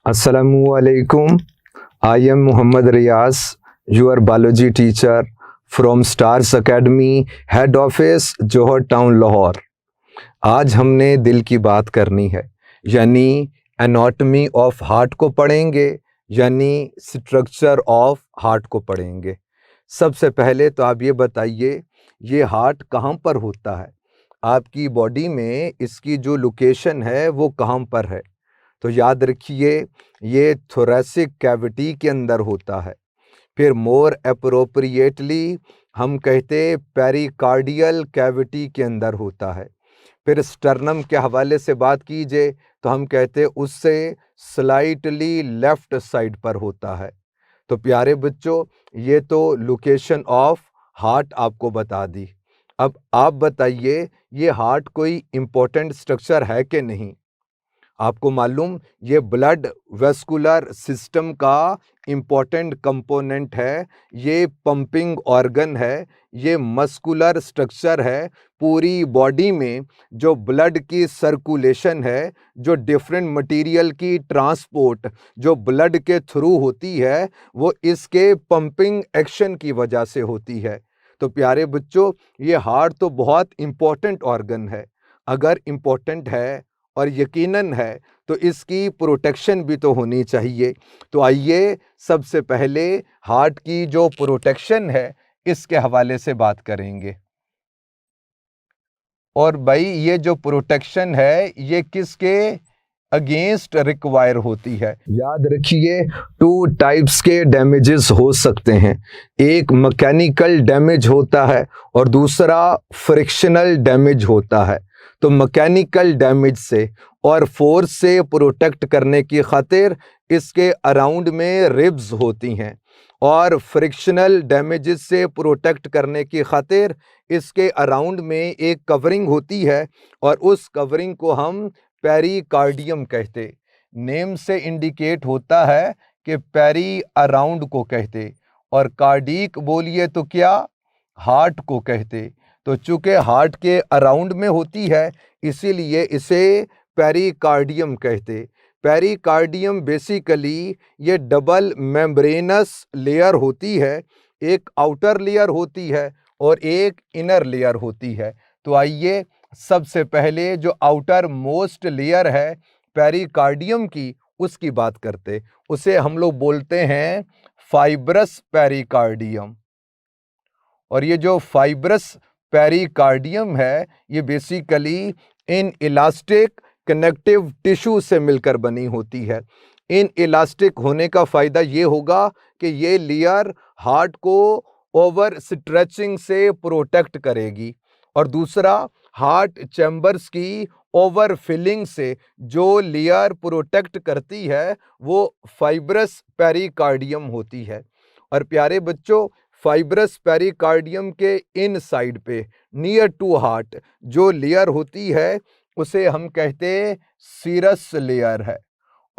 Assalamualaikum. I am Muhammad Riyaz, your biology teacher from Stars Academy, Head Office, Johor Town, Lahore. आज हमने दिल की बात करनी है, यानी एनाटॉमी ऑफ हार्ट को पढ़ेंगे, यानी स्ट्रक्चर ऑफ हार्ट को पढ़ेंगे। सबसे पहले तो आप ये बताइए, ये हार्ट कहाँ पर होता है? आपकी बॉडी में इसकी जो लोकेशन है वो कहाँ पर है? तो याद रखिए, ये थोरेसिक कैविटी के अंदर होता है। फिर मोर एप्रोप्रिएटली हम कहते पेरिकार्डियल कैविटी के अंदर होता है। फिर स्टर्नम के हवाले से बात कीजिए तो हम कहते उससे स्लाइटली लेफ्ट साइड पर होता है। तो प्यारे बच्चों, ये तो लोकेशन ऑफ हार्ट आपको बता दी। अब आप बताइए, ये हार्ट कोई इम्पोर्टेंट स्ट्रक्चर है कि नहीं? आपको मालूम, ये ब्लड वेस्कुलर सिस्टम का इम्पोर्टेंट कंपोनेंट है, ये पंपिंग ऑर्गन है, ये मस्कुलर स्ट्रक्चर है। पूरी बॉडी में जो ब्लड की सर्कुलेशन है, जो डिफरेंट मटेरियल की ट्रांसपोर्ट जो ब्लड के थ्रू होती है, वो इसके पंपिंग एक्शन की वजह से होती है। तो प्यारे बच्चों, ये हार्ट तो बहुत इम्पोर्टेंट ऑर्गन है। अगर इम्पोर्टेंट है और यकीनन है, तो इसकी प्रोटेक्शन भी तो होनी चाहिए। तो आइए सबसे पहले हार्ट की जो प्रोटेक्शन है इसके हवाले से बात करेंगे। और भाई, ये जो प्रोटेक्शन है ये किसके अगेंस्ट रिक्वायर होती है? याद रखिए, 2 टाइप्स के डैमेजेस हो सकते हैं। एक मैकेनिकल डैमेज होता है और दूसरा फ्रिक्शनल डैमेज होता है। तो मैकेनिकल डैमेज से और फोर्स से प्रोटेक्ट करने की खातिर इसके अराउंड में रिब्स होती हैं, और फ्रिक्शनल डैमेजेस से प्रोटेक्ट करने की खातिर इसके अराउंड में एक कवरिंग होती है, और उस कवरिंग को हम पेरिकार्डियम कहते। नेम से इंडिकेट होता है कि पेरी अराउंड को कहते, और कार्डिक बोलिए तो क्या, हार्ट को कहते। तो चूंकि हार्ट के अराउंड में होती है, इसीलिए इसे पेरिकार्डियम कहते। पेरिकार्डियम बेसिकली ये डबल मेम्ब्रेनस लेयर होती है, एक आउटर लेयर होती है और एक इनर लेयर होती है। तो आइए सबसे पहले जो आउटर मोस्ट लेयर है पेरिकार्डियम की, उसकी बात करते। उसे हम लोग बोलते हैं फाइब्रस पेरिकार्डियम। और ये जो फाइब्रस पेरिकार्डियम है, ये basically in elastic connective tissue से मिलकर बनी होती है। इन इलास्टिक होने का फ़ायदा ये होगा कि ये लेयर हार्ट को ओवर स्ट्रेचिंग से प्रोटेक्ट करेगी, और दूसरा हार्ट चैम्बर्स की ओवर फिलिंग से जो लेयर प्रोटेक्ट करती है वो फाइब्रस पेरिकार्डियम होती है। और प्यारे बच्चों, फाइब्रस पेरिकार्डियम के इन साइड पे नियर टू हार्ट जो लेयर होती है उसे हम कहते हैं सीरस लेयर है,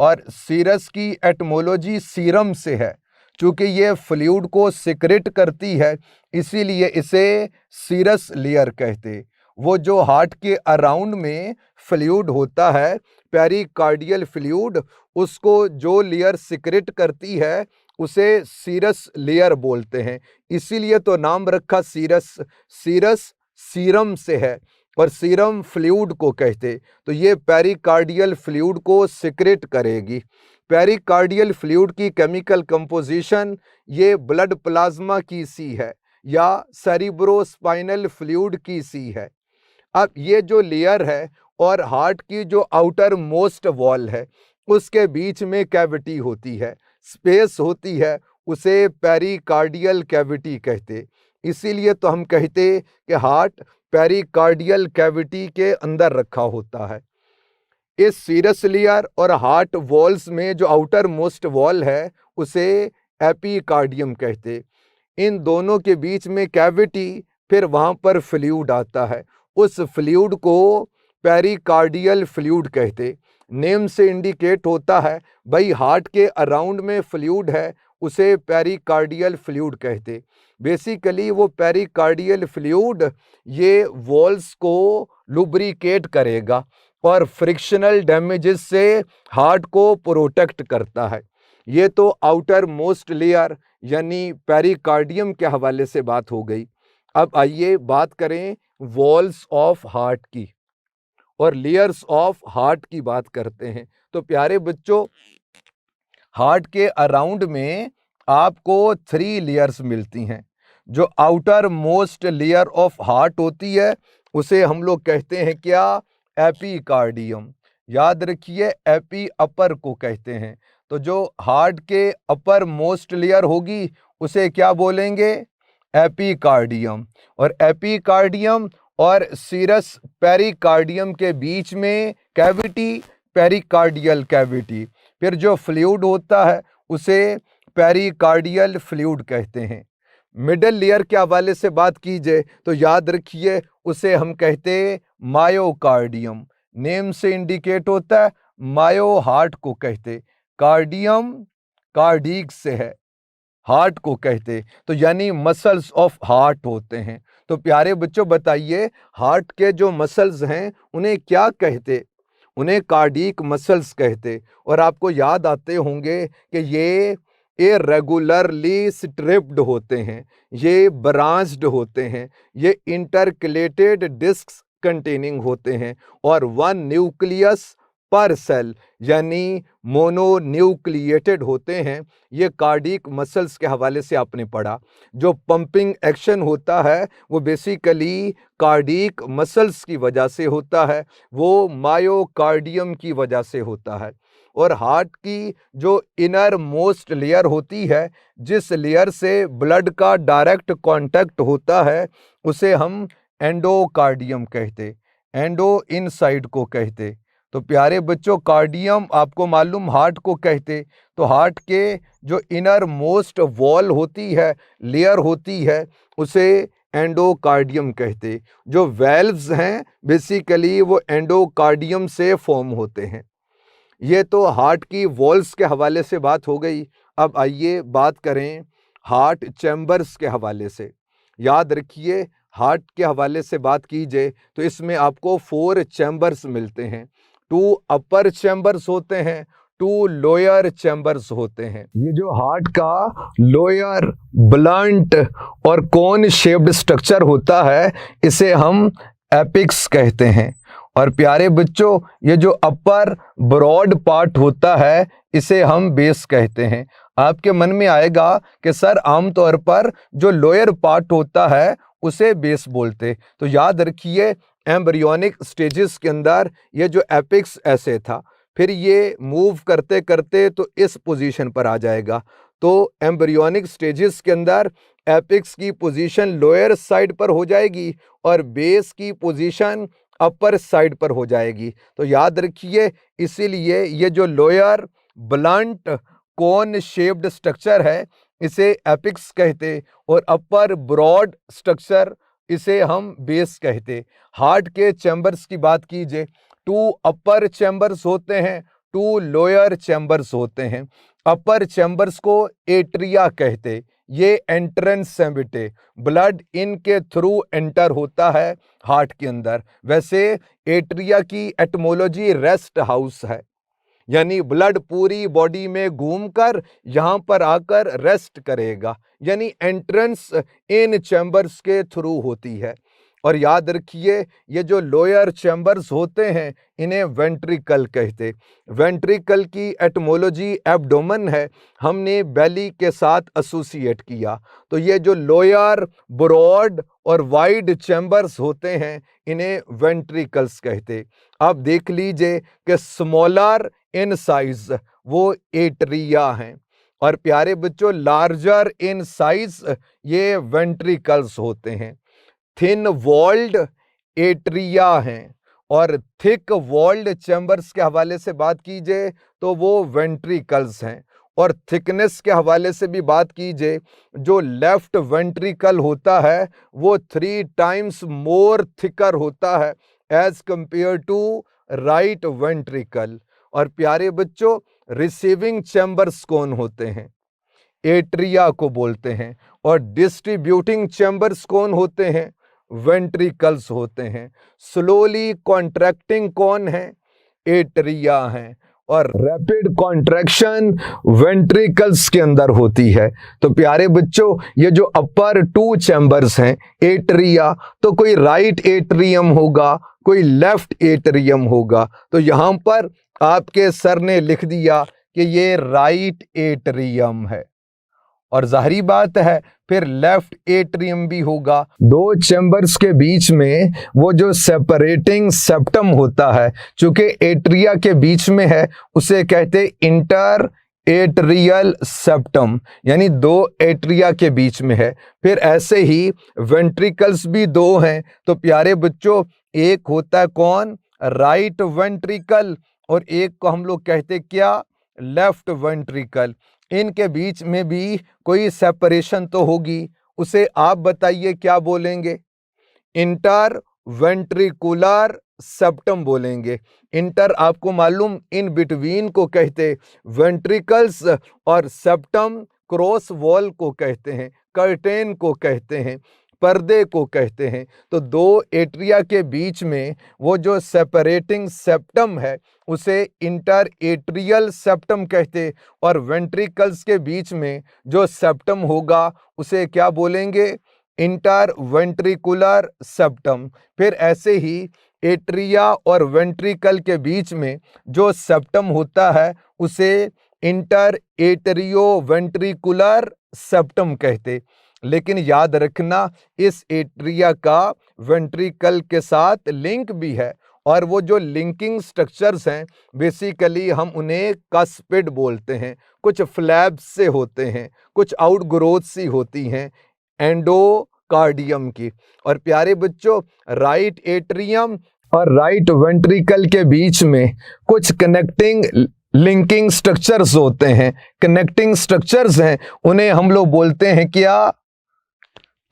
और सीरस की एटमोलॉजी सीरम से है। चूंकि ये फ्लूइड को सिक्रेट करती है, इसीलिए इसे सीरस लेयर कहते। वो जो हार्ट के अराउंड में फ्लूइड होता है, पेरिकार्डियल फ्लूइड, उसको जो लेयर सिक्रेट करती है उसे सीरस लेयर बोलते हैं। इसीलिए तो नाम रखा सीरस। सीरस सीरम से है और सीरम फ्लूइड को कहते। तो ये पेरिकार्डियल फ्लूइड को सिक्रेट करेगी। पेरिकार्डियल फ्लूइड की केमिकल कंपोजिशन ये ब्लड प्लाज्मा की सी है या सेरिब्रोस्पाइनल फ्लूइड की सी है। अब ये जो लेयर है और हार्ट की जो आउटर मोस्ट वॉल है, उसके बीच में कैविटी होती है, स्पेस होती है, उसे पेरिकार्डियल कैविटी कहते। इसीलिए तो हम कहते कि हार्ट पेरिकार्डियल कैविटी के अंदर रखा होता है। इस सीरस लेयर और हार्ट वॉल्स में जो आउटर मोस्ट वॉल है उसे एपिकार्डियम कहते। इन दोनों के बीच में कैविटी, फिर वहाँ पर फ्लूइड आता है, उस फ्लूइड को पेरिकार्डियल फ्लूइड कहते। नेम से इंडिकेट होता है भाई, हार्ट के अराउंड में फ्लूइड है, उसे पेरिकार्डियल फ्लूइड कहते। बेसिकली वो पेरिकार्डियल फ्लूइड ये वॉल्स को लुब्रिकेट करेगा, और फ्रिक्शनल डैमेजेस से हार्ट को प्रोटेक्ट करता है। ये तो आउटर मोस्ट लेयर यानी पेरिकार्डियम के हवाले से बात हो गई। अब आइए बात करें वॉल्स ऑफ हार्ट की और लेयर्स ऑफ हार्ट की बात करते हैं। तो प्यारे बच्चों, हार्ट के अराउंड में आपको 3 लेयर्स मिलती हैं। जो outer most layer of heart होती है उसे हम लोग कहते हैं क्या? एपिकार्डियम। याद रखिए, एपी अपर को कहते हैं। तो जो हार्ट के अपर मोस्ट लेयर होगी उसे क्या बोलेंगे? एपिकार्डियम। और एपिकार्डियम और सीरस पेरिकार्डियम के बीच में कैविटी, पेरिकार्डियल कैविटी। फिर जो फ्लूइड होता है उसे पेरिकार्डियल फ्लूइड कहते हैं। मिडल लेयर के हवाले से बात कीजिए तो याद रखिए उसे हम कहते हैं मायोकार्डियम। नेम से इंडिकेट होता है, मायो हार्ट को कहते, कार्डियम कार्डिक से है, हार्ट को कहते, तो यानी मसल्स ऑफ हार्ट होते हैं। तो प्यारे बच्चों बताइए, हार्ट के जो मसल्स हैं उन्हें क्या कहते? उन्हें कार्डिक मसल्स कहते। और आपको याद आते होंगे कि ये इरेगुलरली स्ट्रिप्ड होते हैं, ये ब्रांच्ड होते हैं, ये इंटरकलेटेड डिस्क्स कंटेनिंग होते हैं और 1 न्यूक्लियस पर सेल यानी मोनोन्यूक्लिएटेड होते हैं। ये कार्डिक मसल्स के हवाले से आपने पढ़ा। जो पंपिंग एक्शन होता है वो बेसिकली कार्डिक मसल्स की वजह से होता है, वो मायोकार्डियम की वजह से होता है। और हार्ट की जो इनर मोस्ट लेयर होती है, जिस लेयर से ब्लड का डायरेक्ट कांटेक्ट होता है, उसे हम एंडोकार्डियम कहते, एंडो इनसाइड को कहते। तो प्यारे बच्चों, कार्डियम आपको मालूम हार्ट को कहते। तो हार्ट के जो इनर मोस्ट वॉल होती है, लेयर होती है, उसे एंडोकार्डियम कहते। जो वेल्व्स हैं बेसिकली वो एंडोकार्डियम से फॉर्म होते हैं। ये तो हार्ट की वॉल्स के हवाले से बात हो गई। अब आइए बात करें हार्ट चैम्बर्स के हवाले से। याद रखिए, हार्ट के हवाले से बात कीजिए तो इसमें आपको 4 चैम्बर्स मिलते हैं। 2 अपर चैम्बर्स होते हैं, 2 लोअर चैम्बर्स होते हैं। ये जो हार्ट का लोअर ब्लंट और कोन शेप्ड स्ट्रक्चर होता है इसे हम एपिक्स कहते हैं। और प्यारे बच्चों, ये जो अपर ब्रॉड पार्ट होता है इसे हम बेस कहते हैं। आपके मन में आएगा कि सर आमतौर पर जो लोअर पार्ट होता है उसे बेस बोलते। तो याद रखिए, एम्ब्रियोनिक स्टेजेस के अंदर ये जो एपिक्स ऐसे था, फिर ये मूव करते करते तो इस पोजीशन पर आ जाएगा। तो एम्ब्रियोनिक स्टेजेस के अंदर एपिक्स की पोजीशन लोअर साइड पर हो जाएगी और बेस की पोजीशन अपर साइड पर हो जाएगी। तो याद रखिए, इसीलिए ये जो लोअर ब्लंट कोन शेप्ड स्ट्रक्चर है इसे एपिक्स कहते और अपर ब्रॉड स्ट्रक्चर इसे हम बेस कहते। हार्ट के चैम्बर्स की बात कीजिए, 2 अपर चैम्बर्स होते हैं, 2 लोअर चैम्बर्स होते हैं। अपर चैम्बर्स को एट्रिया कहते, ये एंट्रेंस से बेटे ब्लड इनके थ्रू एंटर होता है हार्ट के अंदर। वैसे एट्रिया की एटमोलॉजी रेस्ट हाउस है, यानी ब्लड पूरी बॉडी में घूमकर यहां पर आकर रेस्ट करेगा, यानी एंट्रेंस इन चैम्बर्स के थ्रू होती है। और याद रखिए, ये जो लोअर चैम्बर्स होते हैं इन्हें वेंट्रिकल कहते। वेंट्रिकल की एटमोलॉजी एब्डोमेन है, हमने बेली के साथ एसोसिएट किया। तो ये जो लोअर ब्रॉड और वाइड चैम्बर्स होते हैं इन्हें वेंट्रिकल्स कहते। अब देख लीजिए कि स्मॉलर इन साइज वो एट्रिया हैं और प्यारे बच्चों लार्जर इन साइज ये वेंट्रिकल्स होते हैं। थिन वॉल्ड एट्रिया हैं और थिक वॉल्ड चैम्बर्स के हवाले से बात कीजिए तो वो वेंट्रिकल्स हैं। और थिकनेस के हवाले से भी बात कीजिए, जो लेफ्ट वेंट्रिकल होता है वो 3 टाइम्स मोर थिकर होता है as compare to right ventricle. और प्यारे बच्चों, रिसीविंग चैम्बर्स कौन होते हैं? एट्रिया को बोलते हैं। और डिस्ट्रीब्यूटिंग चैम्बर्स कौन होते हैं? वेंट्रिकल्स होते हैं। स्लोली कॉन्ट्रैक्टिंग कौन है? एट्रिया हैं। और रैपिड कॉन्ट्रैक्शन वेंट्रिकल्स के अंदर होती है। तो प्यारे बच्चों, ये जो अपर 2 चैम्बर्स हैं एट्रिया, तो कोई राइट एट्रियम होगा, कोई लेफ्ट एट्रियम होगा। तो यहां पर आपके सर ने लिख दिया कि ये राइट एट्रियम है, और जाहिर बात है फिर लेफ्ट एट्रियम भी होगा। 2 चैम्बर्स के बीच में वो जो सेपरेटिंग सेप्टम होता है, चूंकि एट्रिया के बीच में है, उसे कहते इंटर एट्रियल सेप्टम, यानी 2 एट्रिया के बीच में है। फिर ऐसे ही वेंट्रिकल्स भी 2 हैं। तो प्यारे बच्चों, एक होता है कौन? राइट वेंट्रिकल, और एक को हम लोग कहते क्या? Left ventricle. इनके बीच में भी कोई सेपरेशन तो होगी, उसे आप बताइए क्या बोलेंगे? इंटर वेंट्रिकुलर सेप्टम बोलेंगे। इंटर आपको मालूम इन बिटवीन को कहते, वेंट्रिकल्स और सेप्टम क्रॉस वॉल को कहते हैं, कर्टेन को कहते हैं, पर्दे को कहते हैं। तो 2 एट्रिया के बीच में वो जो सेपरेटिंग सेप्टम है उसे इंटर एट्रियल सेप्टम कहते, और वेंट्रिकल्स के बीच में जो सेप्टम होगा उसे क्या बोलेंगे? Inter ventricular septum. फिर ऐसे ही एट्रिया और वेंट्रिकल के बीच में जो सेप्टम होता है उसे इंटर एट्रियो वेंट्रिकुलर सेप्टम कहते। लेकिन याद रखना, इस एट्रिया का वेंट्रिकल के साथ लिंक भी है, और वो जो लिंकिंग स्ट्रक्चर्स हैं बेसिकली हम उन्हें कस्पिड बोलते हैं। कुछ फ्लैप्स से होते हैं, कुछ आउटग्रोथ सी होती हैं एंडोकार्डियम की। और प्यारे बच्चों, राइट एट्रियम और राइट वेंट्रिकल के बीच में कुछ कनेक्टिंग लिंकिंग स्ट्रक्चर्स होते हैं, कनेक्टिंग स्ट्रक्चर्स हैं, उन्हें हम लोग बोलते हैं क्या?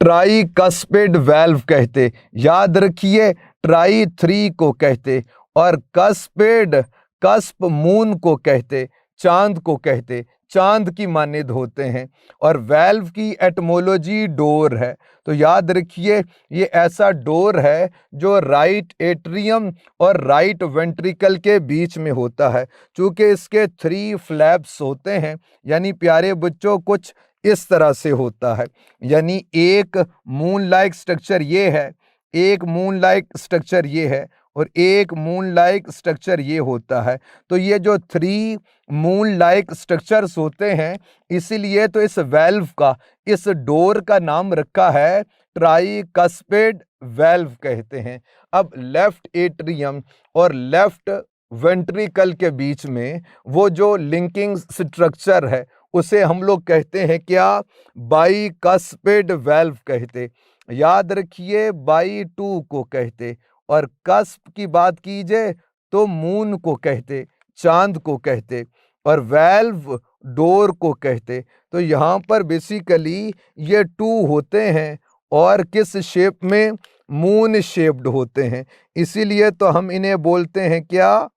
ट्राइकस्पिड वाल्व कहते। याद रखिए, ट्राई 3 को कहते, और कस्पिड, कस्प मून को कहते, चांद को कहते, चांद की मानिद होते हैं। और वाल्व की एटमोलॉजी डोर है। तो याद रखिए, ये ऐसा डोर है जो राइट एट्रियम और राइट वेंट्रिकल के बीच में होता है। चूंकि इसके 3 फ्लैप्स होते हैं, यानी प्यारे बच्चों कुछ इस तरह से होता है, यानी एक मून लाइक स्ट्रक्चर ये है, एक मून लाइक स्ट्रक्चर ये है, और एक मून लाइक स्ट्रक्चर ये होता है। तो ये जो 3 मून लाइक स्ट्रक्चर्स होते हैं, इसीलिए तो इस वाल्व का, इस डोर का नाम रखा है ट्राइकस्पिड वाल्व कहते हैं। अब लेफ्ट एट्रियम और लेफ्ट वेंट्रिकल के बीच में वो जो लिंकिंग स्ट्रक्चर है उसे हम लोग कहते हैं क्या? बाइकस्पिड वाल्व कहते। याद रखिए, बाई 2 को कहते, और कस्प की बात कीजिए तो मून को कहते, चांद को कहते, और वाल्व डोर को कहते। तो यहाँ पर बेसिकली ये 2 होते हैं, और किस शेप में? मून शेप्ड होते हैं। इसीलिए तो हम इन्हें बोलते हैं क्या?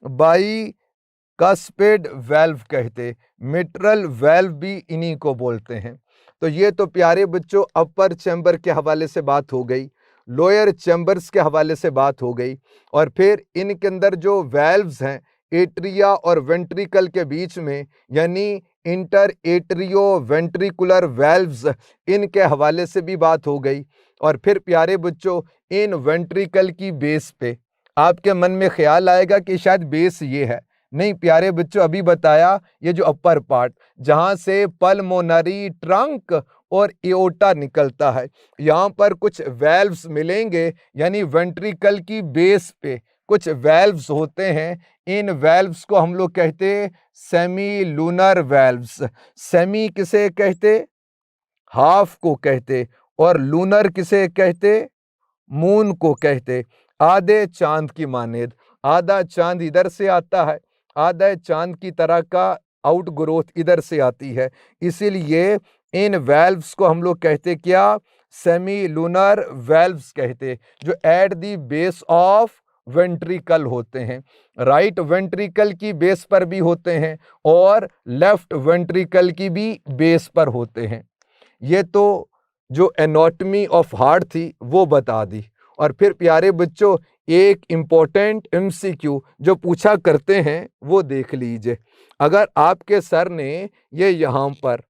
बाई कस्पिड वाल्व कहते। मिट्रल वाल्व भी इन्हीं को बोलते हैं। तो ये तो प्यारे बच्चों अपर चैम्बर के हवाले से बात हो गई, लोअर चैम्बर्स के हवाले से बात हो गई, और फिर इनके अंदर जो वाल्व्स हैं एट्रिया और वेंट्रिकल के बीच में, यानी इंटर एट्रियो वेंट्रिकुलर वाल्व्स, इनके हवाले से भी बात हो गई। और फिर प्यारे बच्चों, इन वेंट्रिकल की बेस पे आपके मन में ख्याल आएगा कि शायद बेस ये है। नहीं प्यारे बच्चों, अभी बताया ये जो अपर पार्ट जहां से पल्मोनरी ट्रंक और एओर्टा निकलता है, यहाँ पर कुछ वेल्व्स मिलेंगे, यानी वेंट्रिकल की बेस पे कुछ वेल्व्स होते हैं। इन वेल्व्स को हम लोग कहते सेमी लूनर वेल्व्स। सेमी किसे कहते? हाफ को कहते। और लूनर किसे कहते? मून को कहते। आधे चांद की मानेद। आधा चांद इधर से आता है, आधा चांद की तरह का आउट ग्रोथ इधर से आती है। इसीलिए इन वेल्व्स को हम लोग कहते क्या? सेमी लूनर वेल्व्स कहते, जो at the base of ventricle होते हैं। राइट वेंट्रिकल की बेस पर भी होते हैं और लेफ्ट वेंट्रिकल की भी बेस पर होते हैं। ये तो जो एनाटॉमी ऑफ हार्ट थी वो बता दी। और फिर प्यारे बच्चों एक इम्पोर्टेंट एमसीक्यू जो पूछा करते हैं वो देख लीजिए। अगर आपके सर ने ये यहाँ पर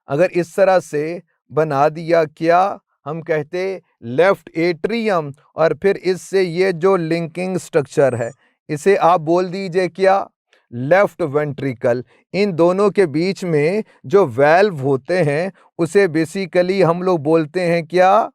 अगर इस तरह से बना दिया, क्या हम कहते लेफ्ट एट्रियम, और फिर इससे ये जो लिंकिंग स्ट्रक्चर है इसे आप बोल दीजिए क्या, लेफ्ट वेंट्रिकल। इन दोनों के बीच में जो वेल्व होते हैं उसे बेसिकली हम लोग बोलते हैं क्या,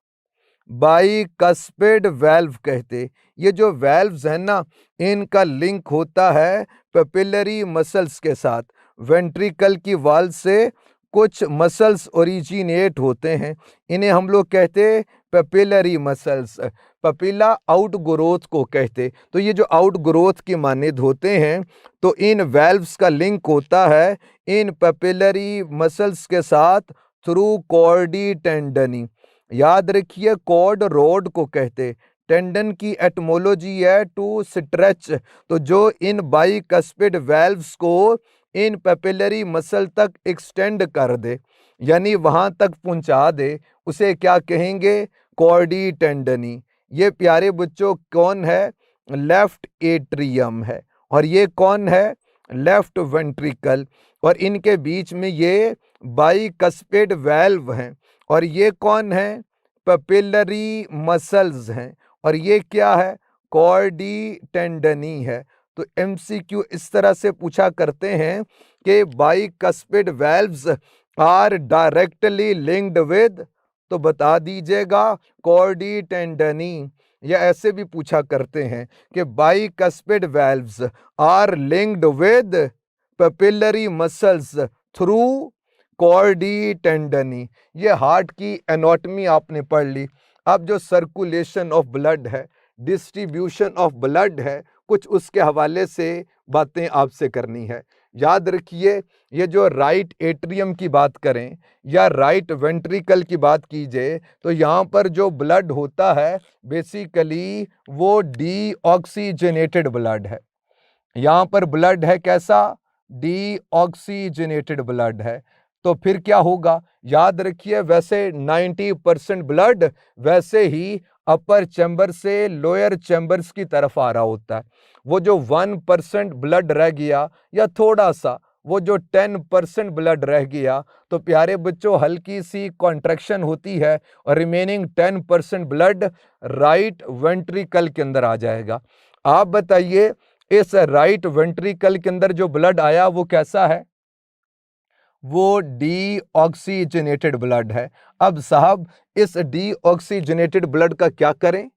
बाइकस्पिड वेल्व कहते। ये जो वेल्व्स हैं ना, इनका लिंक होता है पेपिलरी मसल्स के साथ। वेंट्रिकल की वाल से कुछ मसल्स ओरिजिनेट होते हैं, इन्हें हम लोग कहते पेपिलरी मसल्स। पपिला आउट ग्रोथ को कहते। तो ये जो आउट ग्रोथ की मानिद होते हैं, तो इन वेल्व्स का लिंक होता है इन पेपिलरी मसल्स के साथ थ्रू कॉर्डी टेंडनी। याद रखिए कॉर्ड रोड को कहते। टेंडन की एटमोलॉजी है टू स्ट्रेच। तो जो इन बाइकस्पिड वेल्व्स को इन पेपिलरी मसल तक एक्सटेंड कर दे, यानी वहां तक पहुंचा दे, उसे क्या कहेंगे, कॉर्डी टेंडनी। ये प्यारे बच्चों कौन है, लेफ्ट एट्रियम है। और ये कौन है, लेफ्ट वेंट्रिकल। और इनके बीच में ये बाइकस्पिड वेल्व हैं। और ये कौन है, पेपिलरी मसल्स हैं। और ये क्या है, कॉर्डी टेंडनी है। तो एमसीक्यू इस तरह से पूछा करते हैं कि bicuspid valves are directly linked with, तो बता दीजिएगा कॉर्डी टेंडनी। या ऐसे भी पूछा करते हैं कि bicuspid valves are linked with papillary muscles through chordae tendineae. ये हार्ट की एनाटॉमी आपने पढ़ ली। अब जो सर्कुलेशन ऑफ ब्लड है, डिस्ट्रीब्यूशन ऑफ ब्लड है, कुछ उसके हवाले से बातें आपसे करनी है। याद रखिए ये जो राइट एट्रियम की बात करें या राइट वेंट्रिकल की बात कीजिए, तो यहाँ पर जो ब्लड होता है बेसिकली वो डीऑक्सीजनेटेड ब्लड है। यहाँ पर ब्लड है कैसा, डीऑक्सीजनेटेड ब्लड है। तो फिर क्या होगा, याद रखिए वैसे 90% ब्लड वैसे ही अपर चैम्बर से लोअर चैम्बर्स की तरफ आ रहा होता है। वो जो 1% ब्लड रह गया या थोड़ा सा वो जो 10% ब्लड रह गया, तो प्यारे बच्चों हल्की सी कॉन्ट्रैक्शन होती है और रिमेनिंग 10% ब्लड राइट वेंट्रिकल के अंदर आ जाएगा। आप बताइए इस राइट वेंट्रिकल के अंदर जो ब्लड आया वो कैसा है, वो डीऑक्सीजनेटेड ब्लड है। अब साहब इस डीऑक्सीजनेटेड ब्लड का क्या करें,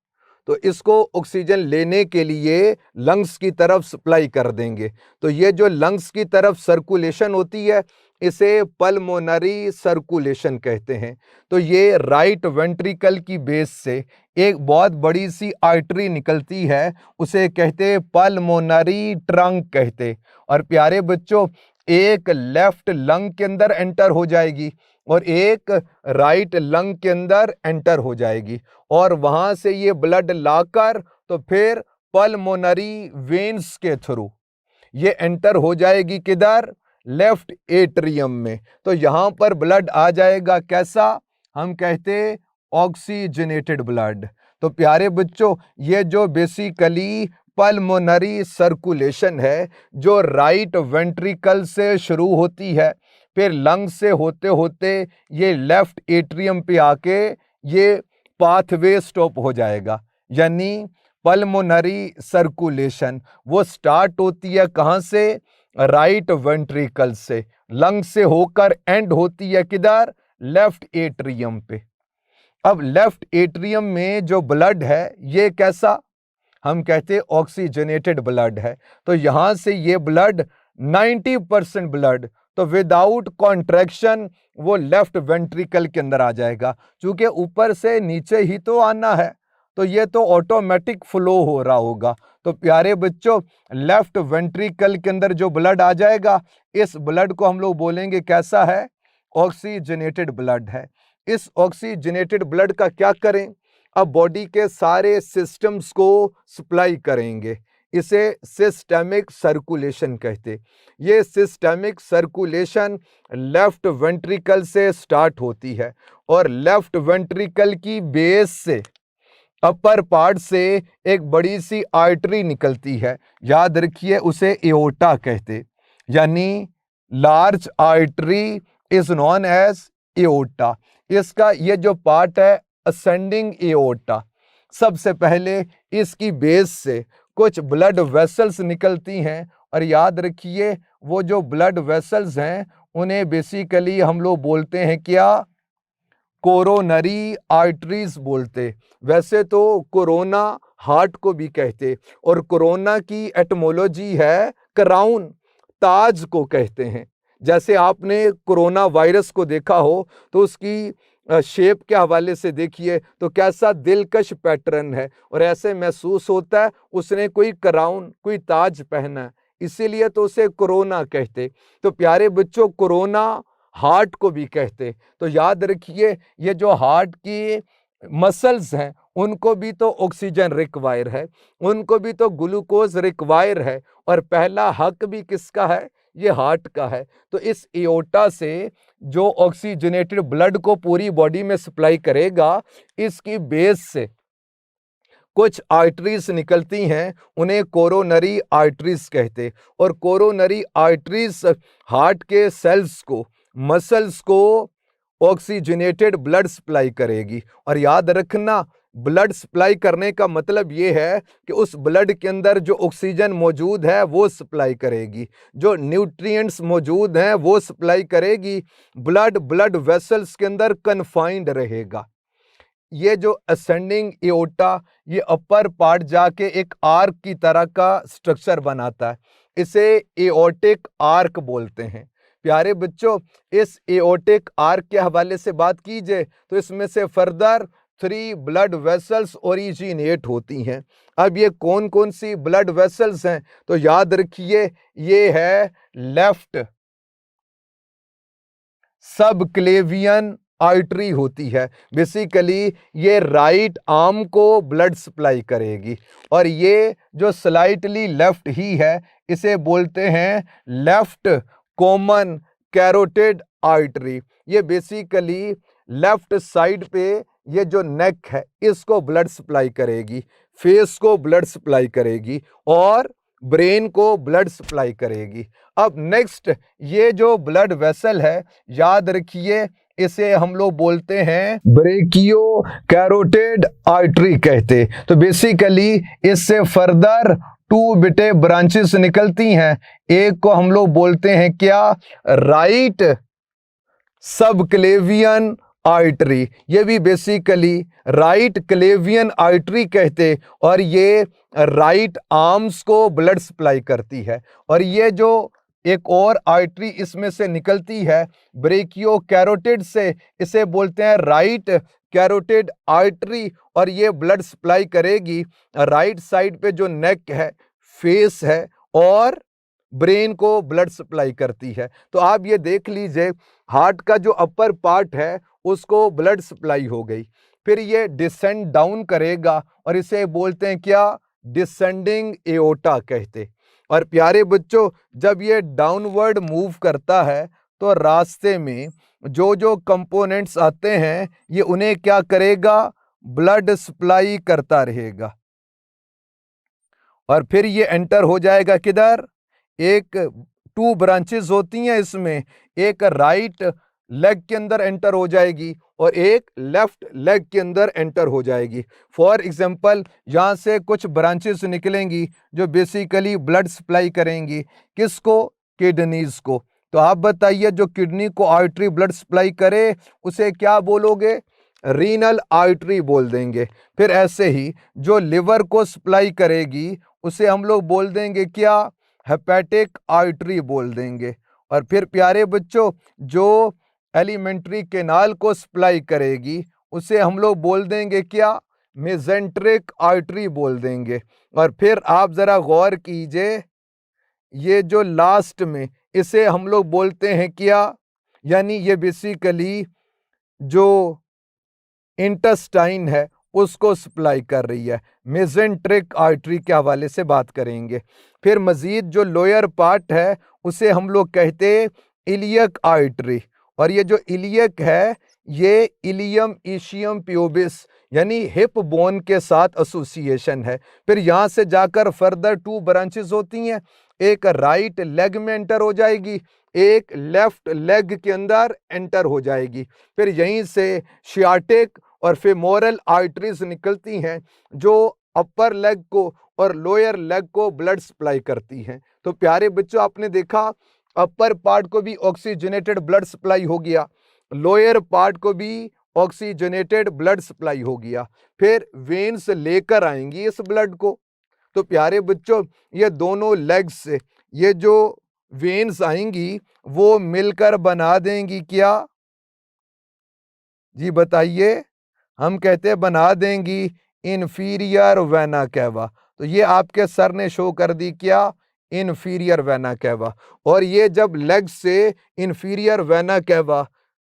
तो इसको ऑक्सीजन लेने के लिए लंग्स की तरफ सप्लाई कर देंगे। तो ये जो लंग्स की तरफ सर्कुलेशन होती है इसे पल्मोनरी सर्कुलेशन कहते हैं। तो ये राइट वेंट्रिकल की बेस से एक बहुत बड़ी सी आर्टरी निकलती है, उसे कहते पल्मोनरी ट्रंक कहते। और प्यारे बच्चों एक लेफ्ट लंग के अंदर एंटर हो जाएगी और एक राइट लंग के अंदर एंटर हो जाएगी, और वहां से ये ब्लड लाकर तो फिर पल्मोनरी वेन्स के थ्रू ये एंटर हो जाएगी किधर, लेफ्ट एट्रियम में। तो यहां पर ब्लड आ जाएगा कैसा, हम कहते ऑक्सीजनेटेड ब्लड। तो प्यारे बच्चों ये जो बेसिकली पल्मोनरी सर्कुलेशन है जो राइट वेंट्रिकल से शुरू होती है, फिर लंग से होते होते ये लेफ्ट एट्रियम पे आके ये पाथवे स्टॉप हो जाएगा। यानी पल्मोनरी सर्कुलेशन वो स्टार्ट होती है कहाँ से, राइट वेंट्रिकल से, लंग से होकर एंड होती है किधर, लेफ्ट एट्रियम पे। अब लेफ्ट एट्रियम में जो ब्लड है ये कैसा, हम कहते हैं ऑक्सीजनेटेड ब्लड है। तो यहां से ये ब्लड 90% ब्लड तो विदाउट कॉन्ट्रैक्शन वो लेफ्ट वेंट्रिकल के अंदर आ जाएगा। क्योंकि ऊपर से नीचे ही तो आना है, तो ये तो ऑटोमेटिक फ्लो हो रहा होगा। तो प्यारे बच्चों लेफ्ट वेंट्रिकल के अंदर जो ब्लड आ जाएगा इस ब्लड को हम लोग बोलेंगे कैसा है, ऑक्सीजनेटेड ब्लड है। इस ऑक्सीजनेटेड ब्लड का क्या करें, अब बॉडी के सारे सिस्टम्स को सप्लाई करेंगे, इसे सिस्टेमिक सर्कुलेशन कहते। ये सिस्टेमिक सर्कुलेशन लेफ्ट वेंट्रिकल से स्टार्ट होती है और लेफ्ट वेंट्रिकल की बेस से अपर पार्ट से एक बड़ी सी आर्टरी निकलती है, याद रखिए उसे एओर्टा कहते, यानी large artery is known as aorta. इसका ये जो पार्ट है असेंडिंग एओर्टा, सबसे पहले इसकी बेस से कुछ ब्लड वेसल्स निकलती हैं, और याद रखिए वो जो ब्लड वेसल्स हैं उन्हें बेसिकली हम लोग बोलते हैं क्या, कोरोनरी आर्टरीज बोलते। वैसे तो कोरोना हार्ट को भी कहते, और कोरोना की एटमोलॉजी है क्राउन, ताज को कहते हैं। जैसे आपने कोरोना वायरस को देखा हो तो उसकी शेप के हवाले से देखिए तो कैसा दिलकश पैटर्न है, और ऐसे महसूस होता है उसने कोई क्राउन, कोई ताज पहना है, इसीलिए तो उसे कोरोना कहते। तो प्यारे बच्चों, कोरोना हार्ट को भी कहते। तो याद रखिए ये जो हार्ट की मसल्स हैं उनको भी तो ऑक्सीजन रिक्वायर है, उनको भी तो ग्लूकोज रिक्वायर है, और पहला हक भी किसका है, ये हार्ट का है। तो इस एओर्टा से जो ऑक्सीजनेटेड ब्लड को पूरी बॉडी में सप्लाई करेगा, इसकी बेस से कुछ आर्टरीज निकलती हैं, उन्हें कोरोनरी आर्टरीज कहते, और कोरोनरी आर्टरीज हार्ट के सेल्स को, मसल्स को ऑक्सीजनेटेड ब्लड सप्लाई करेगी। और याद रखना, ब्लड सप्लाई करने का मतलब ये है कि उस ब्लड के अंदर जो ऑक्सीजन मौजूद है वो सप्लाई करेगी, जो न्यूट्रिएंट्स मौजूद हैं वो सप्लाई करेगी। ब्लड वेसल्स के अंदर कन्फाइंड रहेगा। ये जो असेंडिंग एओर्टा, ये अपर पार्ट जाके एक आर्क की तरह का स्ट्रक्चर बनाता है, इसे एओर्टिक आर्क बोलते हैं। प्यारे बच्चों, इस एओर्टिक आर्क के हवाले से बात कीजिए तो इसमें से फर्दर 3 ब्लड वेसल्स ओरिजिनेट होती हैं। अब ये कौन कौन सी ब्लड वेसल्स हैं, तो याद रखिए ये है लेफ्ट सबक्लेवियन आर्टरी होती है, बेसिकली ये राइट आर्म को ब्लड सप्लाई करेगी, और ये जो स्लाइटली लेफ्ट ही है इसे बोलते हैं लेफ्ट कॉमन कैरोटिड आर्टरी। ये बेसिकली लेफ्ट साइड पे ये जो नेक है इसको ब्लड सप्लाई करेगी, फेस को ब्लड सप्लाई करेगी, और ब्रेन को ब्लड सप्लाई करेगी। अब नेक्स्ट, ये जो ब्लड वेसल है, याद रखिए इसे हम लोग बोलते हैं ब्रेकियो कैरोटिड आर्टरी कहते। तो बेसिकली इससे फर्दर 2 बेटे ब्रांचेस निकलती हैं, एक को हम लोग बोलते हैं क्या, राइट सबक्लेवियन आर्टरी, ये भी बेसिकली राइट क्लेवियन आर्टरी कहते, और ये राइट आर्म्स को ब्लड सप्लाई करती है। और ये जो एक और आर्टरी इसमें से निकलती है ब्रेकियो कैरोटिड से, इसे बोलते हैं राइट कैरोटिड आर्टरी, और ये ब्लड सप्लाई करेगी राइट साइड पे जो नेक है, फेस है, और ब्रेन को ब्लड सप्लाई करती है। तो आप ये देख लीजिए, हार्ट का जो अपर पार्ट है उसको ब्लड सप्लाई हो गई, फिर ये डिसेंड डाउन करेगा और इसे बोलते हैं क्या, डिसेंडिंग एओर्टा कहते। और प्यारे बच्चों, जब ये डाउनवर्ड मूव करता है तो रास्ते में जो जो कंपोनेंट्स आते हैं ये उन्हें क्या करेगा, ब्लड सप्लाई करता रहेगा, और फिर ये एंटर हो जाएगा किधर, एक 2 ब्रांचेस होती हैं इसमें, एक राइट लेग के अंदर एंटर हो जाएगी और एक लेफ्ट लेग के अंदर एंटर हो जाएगी। फॉर एग्जांपल, यहाँ से कुछ ब्रांचेस निकलेंगी जो बेसिकली ब्लड सप्लाई करेंगी, किसको, किडनीज को। तो आप बताइए, जो किडनी को आर्टरी ब्लड सप्लाई करे उसे क्या बोलोगे, रीनल आर्टरी बोल देंगे। फिर ऐसे ही जो लिवर को सप्लाई करेगी उसे हम लोग बोल देंगे क्या, हेपेटिक आर्टरी बोल देंगे। और फिर प्यारे बच्चों, जो एलिमेंट्री कैनाल को सप्लाई करेगी उसे हम लोग बोल देंगे क्या, मेजेंट्रिक आर्टरी बोल देंगे। और फिर आप जरा गौर कीजिए, ये जो लास्ट में इसे हम लोग बोलते हैं क्या, यानी ये बेसिकली जो इंटेस्टाइन है उसको सप्लाई कर रही है, मेजेंट्रिक आर्टरी के हवाले से बात करेंगे। फिर मजीद जो लोअर पार्ट है उसे हम लोग कहते हैं इलियक आर्टरी, और ये जो इलियक है ये इलियम इशियम प्यूबिस यानी हिप बोन के साथ एसोसिएशन है। फिर यहाँ से जाकर फर्दर 2 ब्रांचेस होती हैं, एक राइट लेग में एंटर हो जाएगी, एक लेफ्ट लेग के अंदर एंटर हो जाएगी। फिर यहीं से शियाटिक और फेमोरल आर्टरीज निकलती हैं जो अपर लेग को और लोअर लेग को ब्लड सप्लाई करती हैं। तो प्यारे बच्चों, आपने देखा अपर पार्ट को भी ऑक्सीजनेटेड ब्लड सप्लाई हो गया, लोअर पार्ट को भी ऑक्सीजनेटेड ब्लड सप्लाई हो गया। फिर वेन्स लेकर आएंगी इस ब्लड को। तो प्यारे बच्चों, ये दोनों लेग्स से ये जो वेन्स आएंगी वो मिलकर बना देंगी क्या जी, बताइए। हम कहते हैं बना देंगी इंफीरियर वेना कैवा। तो ये आपके सर ने शो कर दी क्या, इंफीरियर वेना कैवा। और ये जब लेग से inferior vena cava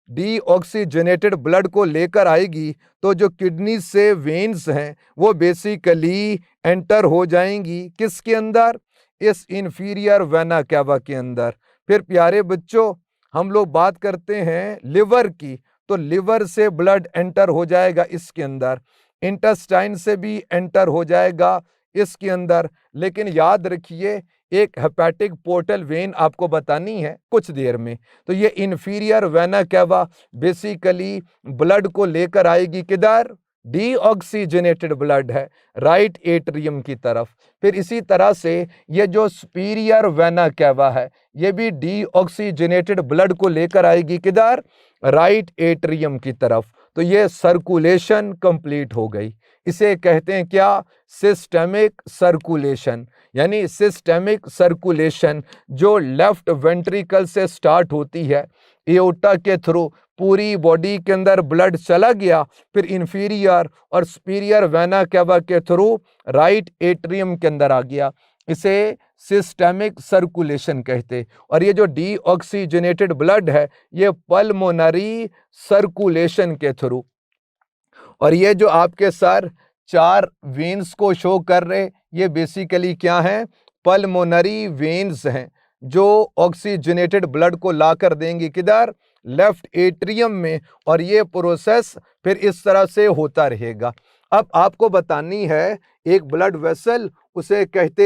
deoxygenated blood को लेकर आएगी तो जो किडनी से वेन्स हैं वो बेसिकली एंटर हो जाएंगी किसके अंदर, इस इंफीरियर वेना कैवा के अंदर। फिर प्यारे बच्चों, हम लोग बात करते हैं लिवर की, तो लिवर से ब्लड एंटर हो जाएगा इसके अंदर, इंटेस्टाइन से भी एंटर हो जाएगा इसके अंदर। लेकिन याद रखिए, एक हेपेटिक पोर्टल वेन आपको बतानी है कुछ देर में। तो ये inferior vena cava basically blood को लेकर आएगी किधर, डीऑक्सीजनेटेड ब्लड है राइट एट्रियम की तरफ। फिर इसी तरह से ये जो सुपीरियर वेना कैवा है ये भी डीऑक्सीजनेटेड ब्लड को लेकर आएगी किधर, राइट एट्रियम की तरफ। तो ये सर्कुलेशन कंप्लीट हो गई। इसे कहते हैं क्या, सिस्टेमिक सर्कुलेशन। यानी सिस्टेमिक सर्कुलेशन जो लेफ्ट वेंट्रिकल से स्टार्ट होती है, एओर्टा के थ्रू पूरी बॉडी के अंदर ब्लड चला गया, फिर इंफीरियर और सुपीरियर वेना कैवा के थ्रू राइट एट्रियम के अंदर आ गया। इसे सिस्टेमिक सर्कुलेशन कहते। और ये जो डीऑक्सीजनेटेड ब्लड है ये पल्मोनरी सर्कुलेशन के थ्रू। और ये जो आपके सर 4 वेन्स को शो कर रहे, ये बेसिकली क्या हैं, पल्मोनरी वेन्स हैं जो ऑक्सीजनेटेड ब्लड को लाकर देंगे किधर, लेफ्ट एट्रियम में। और ये प्रोसेस फिर इस तरह से होता रहेगा। अब आपको बतानी है एक ब्लड वेसल, उसे कहते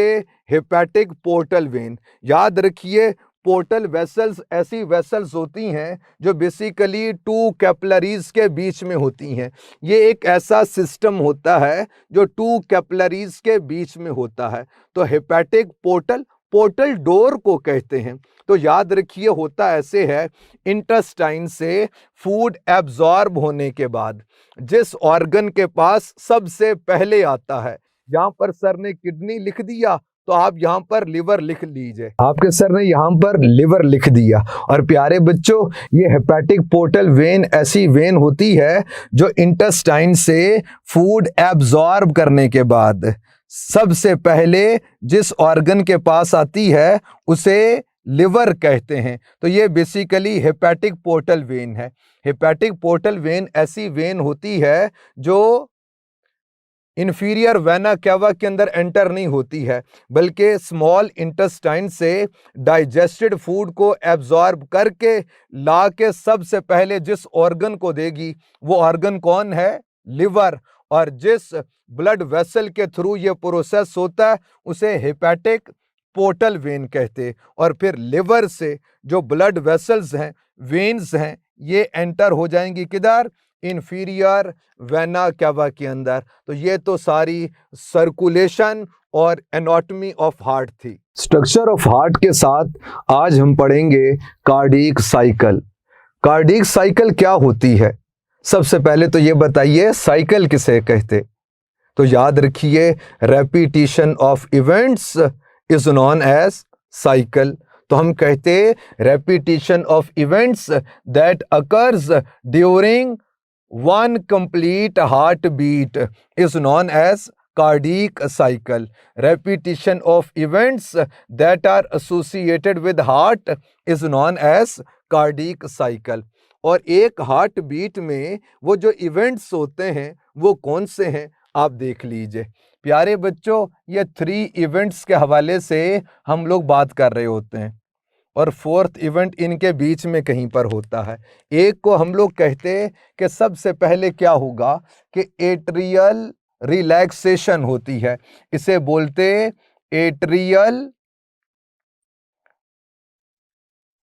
हेपेटिक पोर्टल वेन। याद रखिए, पोर्टल वेसल्स ऐसी वेसल्स होती हैं जो बेसिकली 2 कैपिलरीज के बीच में होती हैं। ये एक ऐसा सिस्टम होता है जो 2 कैपिलरीज के बीच में होता है। तो हेपेटिक पोर्टल, पोर्टल डोर को कहते हैं। तो याद रखिए, होता ऐसे है, इंटेस्टाइन से फूड एब्जॉर्ब होने के बाद जिस ऑर्गन के पास सबसे पहले आता है, यहाँ पर सर ने किडनी लिख दिया तो आप यहाँ पर लिवर लिख लीजिए। आपके सर ने यहाँ पर लिवर लिख दिया। और प्यारे बच्चों, ये हेपेटिक पोर्टल वेन ऐसी वेन होती है जो इंटेस्टाइन से फूड एब्जॉर्ब करने के बाद सबसे पहले जिस ऑर्गन के पास आती है उसे लिवर कहते हैं। तो ये बेसिकली हेपेटिक पोर्टल वेन है। हेपेटिक पोर्टल वेन ऐसी वेन होती है जो इंफीरियर वेना कैवा के अंदर एंटर नहीं होती है, बल्कि स्मॉल इंटेस्टाइन से डाइजेस्टेड फूड को एब्जॉर्ब करके ला के सबसे पहले जिस ऑर्गन को देगी वो ऑर्गन कौन है, लिवर। और जिस ब्लड वेसल के थ्रू ये प्रोसेस होता है उसे हेपेटिक पोर्टल वेन कहते। और फिर लिवर से जो ब्लड वेसल्स हैं, वेन्स हैं, ये एंटर हो जाएंगी किधर, इंफीरियर वेना कैवा के अंदर। तो ये तो सारी सर्कुलेशन और एनाटॉमी ऑफ हार्ट थी। स्ट्रक्चर ऑफ हार्ट के साथ आज हम पढ़ेंगे कार्डियक साइकिल। कार्डियक साइकिल क्या होती है, सबसे पहले तो ये बताइए साइकिल किसे कहते। तो याद रखिए, repetition of events is known as cycle. तो हम कहते repetition of events that occurs during one complete heartbeat is known as cardiac cycle. Repetition of events that are associated with heart is known as cardiac cycle. और एक heart beat में वो जो events होते हैं वो कौन से हैं आप देख लीजिए। प्यारे बच्चों, ये 3 इवेंट्स के हवाले से हम लोग बात कर रहे होते हैं। और फोर्थ इवेंट इनके बीच में कहीं पर होता है। एक को हम लोग कहते हैं कि सबसे पहले क्या होगा कि एट्रियल रिलैक्सेशन होती है, इसे बोलते एट्रियल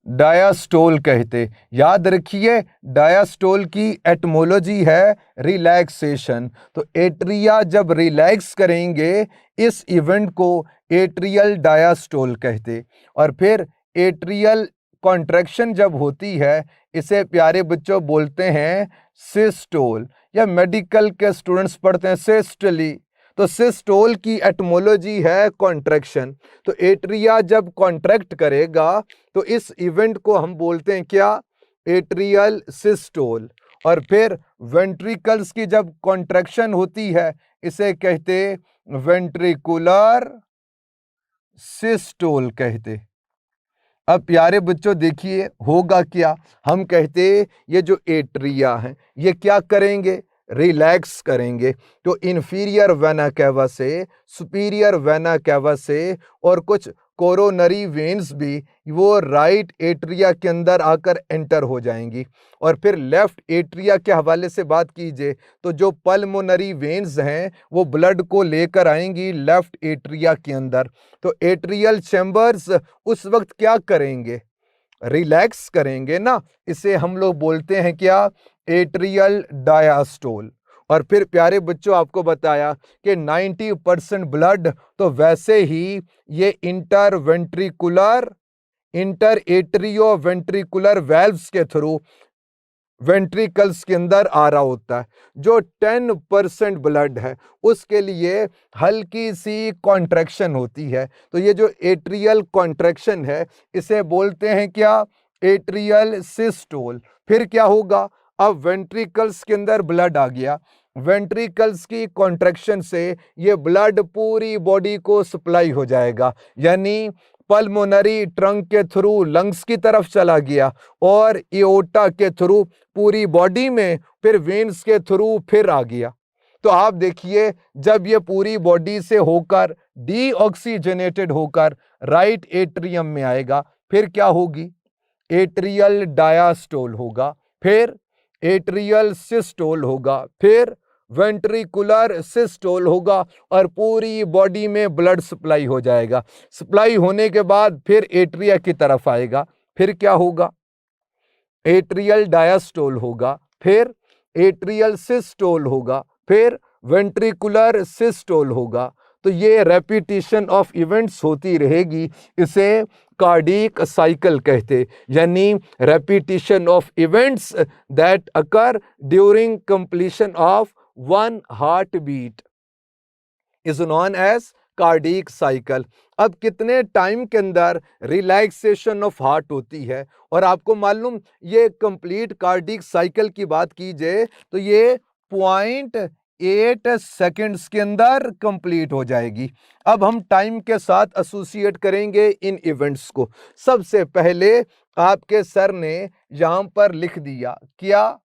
डायास्टोल कहते। याद रखिए डायास्टोल की एटमोलॉजी है रिलैक्सेशन। तो एट्रिया जब रिलैक्स करेंगे इस इवेंट को एट्रियल डायास्टोल कहते। और फिर एट्रियल कॉन्ट्रैक्शन जब होती है इसे प्यारे बच्चों बोलते हैं सिस्टोल, या मेडिकल के स्टूडेंट्स पढ़ते हैं सिस्टली। तो सिस्टोल की एटमोलॉजी है कॉन्ट्रैक्शन। तो एट्रिया जब कॉन्ट्रैक्ट करेगा तो इस इवेंट को हम बोलते हैं क्या, एट्रियल सिस्टोल। और फिर वेंट्रिकल्स की जब कॉन्ट्रैक्शन होती है इसे कहते वेंट्रिकुलर सिस्टोल कहते। अब प्यारे बच्चों देखिए होगा क्या, हम कहते ये जो एट्रिया हैं ये क्या करेंगे, रिलैक्स करेंगे। तो इन्फीरियर वेना कैवा से, सुपीरियर वेना कैवा से और कुछ कोरोनरी वेन्स भी वो राइट एट्रिया के अंदर आकर एंटर हो जाएंगी। और फिर लेफ्ट एट्रिया के हवाले से बात कीजिए तो जो पल्मोनरी वेन्स हैं वो ब्लड को लेकर आएंगी लेफ्ट एट्रिया के अंदर। तो एट्रियल चैम्बर्स उस वक्त क्या करेंगे, रिलैक्स करेंगे ना, इसे हम लोग बोलते हैं क्या, एट्रियल डायास्टोल। और फिर प्यारे बच्चों आपको बताया कि 90% ब्लड तो वैसे ही ये इंटर एट्रियो वेंट्रिकुलर वेल्व्स के थ्रू वेंट्रिकल्स के अंदर आ रहा होता है। जो 10% ब्लड है उसके लिए हल्की सी कॉन्ट्रैक्शन होती है। तो ये जो एट्रियल कॉन्ट्रैक्शन है इसे बोलते हैं क्या, एट्रियल सिस्टोल। फिर क्या होगा, अब वेंट्रिकल्स के अंदर ब्लड आ गया, वेंट्रिकल्स की कॉन्ट्रैक्शन से ये ब्लड पूरी बॉडी को सप्लाई हो जाएगा, यानी पल्मोनरी ट्रंक के थ्रू लंग्स की तरफ चला गया और एओर्टा के थ्रू पूरी बॉडी में, फिर वेन्स के थ्रू फिर आ गया। तो आप देखिए जब ये पूरी बॉडी से होकर डीऑक्सीजनेटेड होकर राइट एट्रियम में आएगा फिर क्या होगी, एट्रियल डायास्टोल होगा, फिर एट्रियल सिस्टोल होगा, फिर वेंट्रिकुलर सिस्टोल होगा और पूरी बॉडी में ब्लड सप्लाई हो जाएगा। सप्लाई होने के बाद फिर एट्रिया की तरफ आएगा, फिर क्या होगा, एट्रियल डायास्टोल होगा, फिर एट्रियल सिस्टोल होगा, फिर वेंट्रिकुलर सिस्टोल होगा। तो ये रेपिटेशन ऑफ इवेंट्स होती रहेगी, इसे कार्डिक साइकिल कहते, यानी repetition of events that occur during completion of one heart beat is known as cardiac cycle. अब कितने टाइम के अंदर रिलैक्सेशन ऑफ हार्ट होती है, और आपको मालूम ये कंप्लीट कार्डिक साइकिल की बात कीजिए तो ये 0.8 सेकंड्स के अंदर कंप्लीट हो जाएगी। अब हम टाइम के साथ एसोसिएट करेंगे इन इवेंट्स को। सबसे पहले आपके सर ने यहां पर लिख दिया क्या,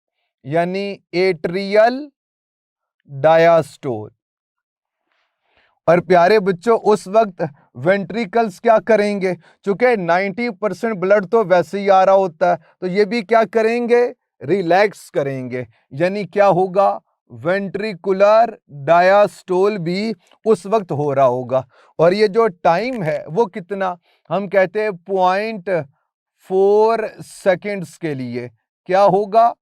यानी एट्रियल डायास्टोल। और प्यारे बच्चों उस वक्त वेंट्रिकल्स क्या करेंगे, चूंकि 90% ब्लड तो वैसे ही आ रहा होता है तो ये भी क्या करेंगे, रिलैक्स करेंगे, यानी क्या होगा, वेंट्रिकुलर डायास्टोल भी उस वक्त हो रहा होगा। और ये जो टाइम है वो कितना, हम कहते हैं 0.4 सेकेंड्स के लिए क्या होगा,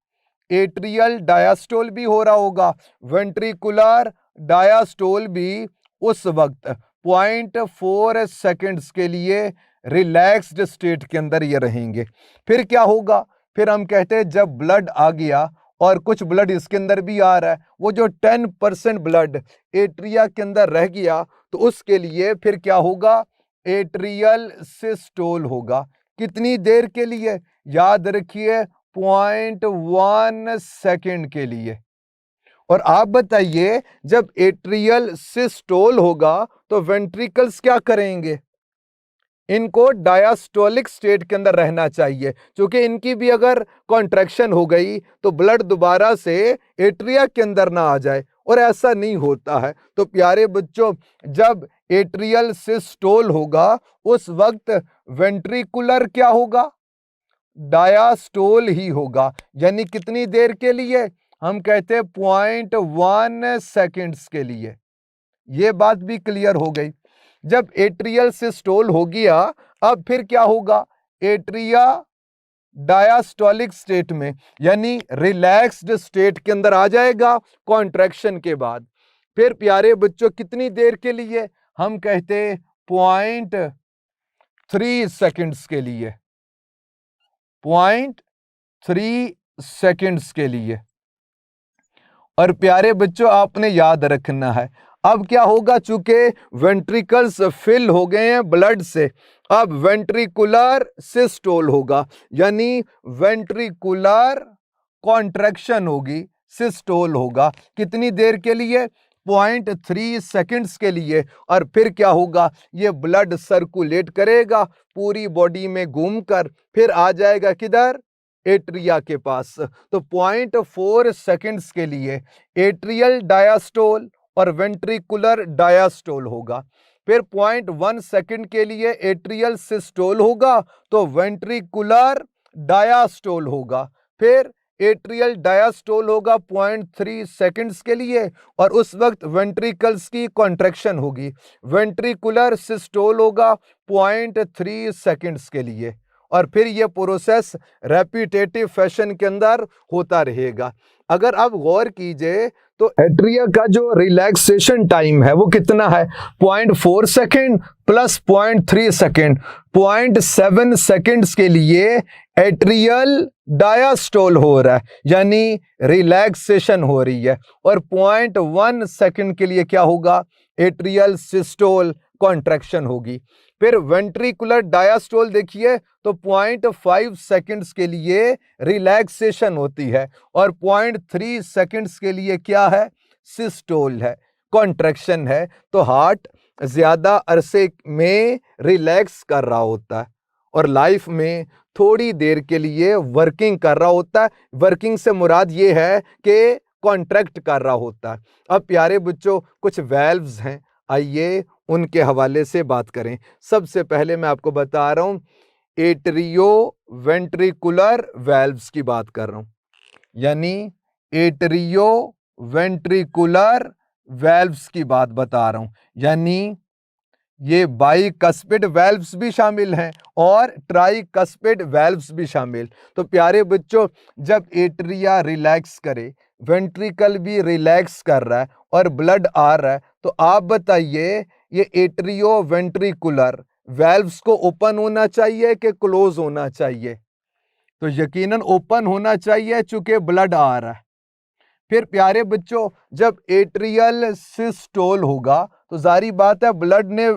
एट्रियल डायास्टोल भी हो रहा होगा, वेंट्रिकुलर डायास्टोल भी उस वक्त 0.4 सेकेंड्स के लिए रिलैक्स्ड स्टेट के अंदर ये रहेंगे। फिर क्या होगा, फिर हम कहते हैं जब ब्लड आ गया और कुछ ब्लड इसके अंदर भी आ रहा है, वो जो 10% ब्लड एट्रिया के अंदर रह गया तो उसके लिए फिर क्या होगा, एट्रियल सिस्टोल होगा। कितनी देर के लिए, याद रखिए 0.1 सेकेंड के लिए। और आप बताइए जब एट्रियल सिस्टोल होगा तो वेंट्रिकल्स क्या करेंगे, इनको डायास्टोलिक स्टेट के अंदर रहना चाहिए, क्योंकि इनकी भी अगर कॉन्ट्रैक्शन हो गई तो ब्लड दोबारा से एट्रिया के अंदर ना आ जाए और ऐसा नहीं होता है। तो प्यारे बच्चों, जब एट्रियल सिस्टोल होगा उस वक्त वेंट्रिकुलर क्या होगा, डायास्टोल ही होगा। यानी कितनी देर के लिए, हम कहते हैं 0.1 सेकेंड्स के लिए। ये बात भी क्लियर हो गई। जब एट्रियल सिस्टोल हो गया, अब फिर क्या होगा, एट्रिया डायास्टोलिक स्टेट में यानी रिलैक्स्ड स्टेट के अंदर आ जाएगा कॉन्ट्रैक्शन के बाद। फिर प्यारे बच्चों कितनी देर के लिए, हम कहते 0.3 सेकेंड्स के लिए, 0.3 सेकेंड्स के लिए। और प्यारे बच्चों आपने याद रखना है, अब क्या होगा, चूंकि वेंट्रिकल्स फिल हो गए हैं ब्लड से, अब वेंट्रिकुलर सिस्टोल होगा, यानी वेंट्रिकुलर कॉन्ट्रैक्शन होगी, सिस्टोल होगा। कितनी देर के लिए, 0.3 सेकेंड्स के लिए। और फिर क्या होगा, ये ब्लड सर्कुलेट करेगा पूरी बॉडी में घूमकर, फिर आ जाएगा किधर, एट्रिया के पास। तो 0.4 सेकेंड्स के लिए एट्रियल डायास्टोल और वेंट्रिकुलर डायास्टोल होगा। फिर 0.1 सेकेंड के लिए एट्रियल सिस्टोल होगा तो वेंट्रिकुलर डायास्टोल होगा। फिर एट्रियल डायास्टोल होगा 0.3 सेकेंड्स के लिए और उस वक्त वेंट्रिकल्स की कॉन्ट्रैक्शन होगी। वेंट्रिकुलर सिस्टोल होगा 0.3 सेकेंड्स के लिए और फिर यह प्रोसेस रेपिटेटिव फैशन के अंदर होता रहेगा। अगर आप गौर कीजिए तो एट्रिया का जो रिलैक्सेशन टाइम है वो कितना है, 0.4 सेकेंड प्लस 0.3 सेकेंड, 0.7 सेकेंड्स के लिए एट्रियल डायास्टोल हो रहा है यानी रिलैक्सेशन हो रही है, और 0.1 सेकेंड के लिए क्या होगा, एट्रियल सिस्टोल कॉन्ट्रैक्शन होगी। फिर वेंट्रिकुलर डायास्टोल देखिए तो 0.5 सेकेंड्स के लिए रिलैक्सेशन होती है और 0.3 सेकेंड्स के लिए क्या है, सिस्टोल है, कॉन्ट्रैक्शन है। तो हार्ट ज्यादा अरसे में रिलैक्स कर रहा होता है और लाइफ में थोड़ी देर के लिए वर्किंग कर रहा होता है। वर्किंग से मुराद ये है कि कॉन्ट्रैक्ट कर रहा होता है। अब प्यारे बच्चों कुछ वेल्व्स हैं, आइए उनके हवाले से बात करें। सबसे पहले मैं आपको बता रहा हूं एट्रियो वेंट्रिकुलर वेल्व्स की बात कर रहा हूं, यानी एट्रियो वेंट्रिकुलर वेल्व्स की बात बता रहा हूं, यानी ये बाइकस्पिड वेल्व्स भी शामिल हैं और ट्राइकस्पिड वेल्व्स भी शामिल। तो प्यारे बच्चों जब एट्रिया रिलैक्स करे, वेंट्रिकल भी रिलैक्स कर रहा है और ब्लड आ रहा है, तो आप बताइए ये एट्रियो वेंट्रिकुलर वेल्व्स को ओपन होना चाहिए कि क्लोज होना चाहिए, तो यकीनन ओपन होना चाहिए चूंकि ब्लड आ रहा है। फिर प्यारे बच्चों जब एट्रियल सिस्टोल होगा तो जारी बात है ब्लड ने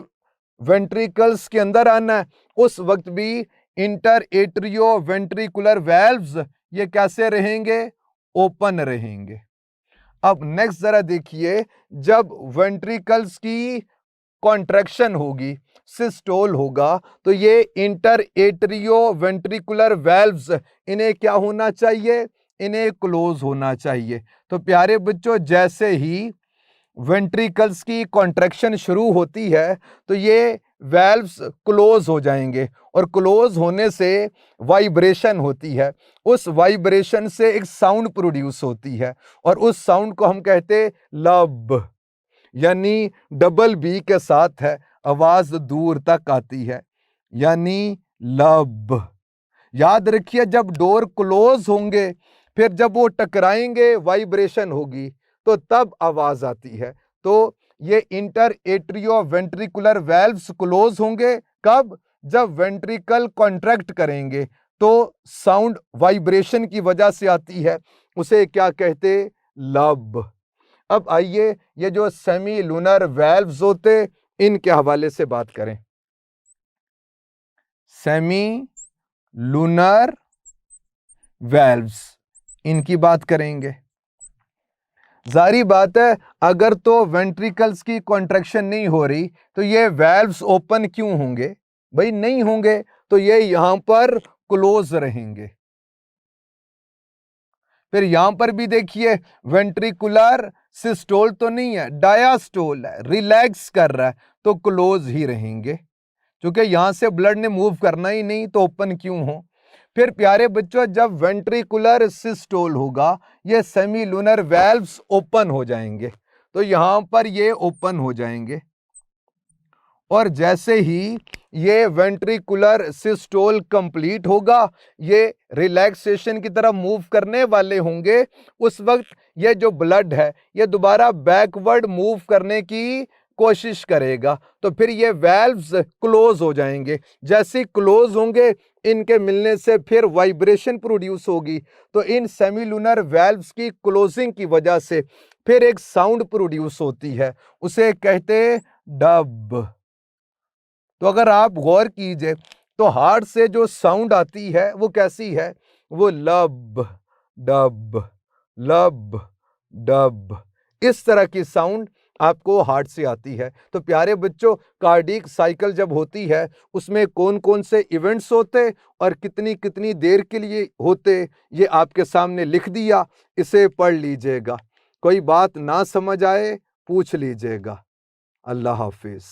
वेंट्रिकल्स के अंदर आना है, उस वक्त भी इंटर एट्रियो वेंट्रिकुलर वेल्व्स ये कैसे रहेंगे, ओपन रहेंगे। अब नेक्स्ट जरा देखिए, जब वेंट्रिकल्स की कॉन्ट्रैक्शन होगी, सिस्टोल होगा, तो ये इंटर एट्रियो वेंट्रिकुलर वेल्व्स इन्हें क्या होना चाहिए, इन्हें क्लोज होना चाहिए। तो प्यारे बच्चों जैसे ही वेंट्रिकल्स की कॉन्ट्रैक्शन शुरू होती है तो ये वेल्व्स क्लोज हो जाएंगे और क्लोज होने से वाइब्रेशन होती है, उस वाइब्रेशन से एक साउंड प्रोड्यूस होती है और उस साउंड को हम कहते लब, यानी डबल बी के साथ है, आवाज दूर तक आती है, यानी लब। याद रखिए जब डोर क्लोज होंगे फिर जब वो टकराएंगे वाइब्रेशन होगी तो तब आवाज आती है। तो ये inter atrio ventricular valves close होंगे कब, जब वेंट्रिकल कॉन्ट्रैक्ट करेंगे तो साउंड वाइब्रेशन की वजह से आती है, उसे क्या कहते, लब। अब आइए ये जो सेमी लूनर वेल्व्स होते इनके हवाले से बात करें। सेमी लूनर वेल्व्स इनकी बात करेंगे। जारी बात है अगर तो वेंट्रिकल्स की कॉन्ट्रैक्शन नहीं हो रही तो ये वेल्व्स ओपन क्यों होंगे, भाई नहीं होंगे, तो ये यहां पर क्लोज रहेंगे। फिर यहां पर भी देखिए वेंट्रिकुलर सिस्टोल तो नहीं है, डायास्टोल है, रिलैक्स कर रहा है, तो क्लोज ही रहेंगे, क्योंकि यहां से ब्लड ने मूव करना ही नहीं तो ओपन क्यों हो। फिर प्यारे बच्चों, जब वेंट्रिकुलर सिस्टोल होगा, ये सेमी लूनर वेल्व्स ओपन हो जाएंगे, तो यहां पर ये ओपन हो जाएंगे, और जैसे ही ये वेंट्रिकुलर सिस्टोल कंप्लीट होगा, ये रिलैक्सेशन की तरफ मूव करने वाले होंगे, उस वक्त ये जो ब्लड है ये दोबारा बैकवर्ड मूव करने की कोशिश करेगा, तो फिर ये वेल्व्स क्लोज हो जाएंगे। जैसे क्लोज होंगे, इनके मिलने से फिर वाइब्रेशन प्रोड्यूस होगी, तो इन सेमीलुनर वेल्व्स की क्लोजिंग की वजह से फिर एक साउंड प्रोड्यूस होती है, उसे कहते डब। तो अगर आप गौर कीजिए तो हार्ट से जो साउंड आती है वो कैसी है, वो लब डब लब डब, इस तरह की साउंड आपको हार्ट से आती है। तो प्यारे बच्चों, कार्डियक साइकिल जब होती है उसमें कौन कौन से इवेंट्स होते और कितनी कितनी देर के लिए होते, ये आपके सामने लिख दिया, इसे पढ़ लीजिएगा। कोई बात ना समझ आए पूछ लीजिएगा। अल्लाह हाफिज।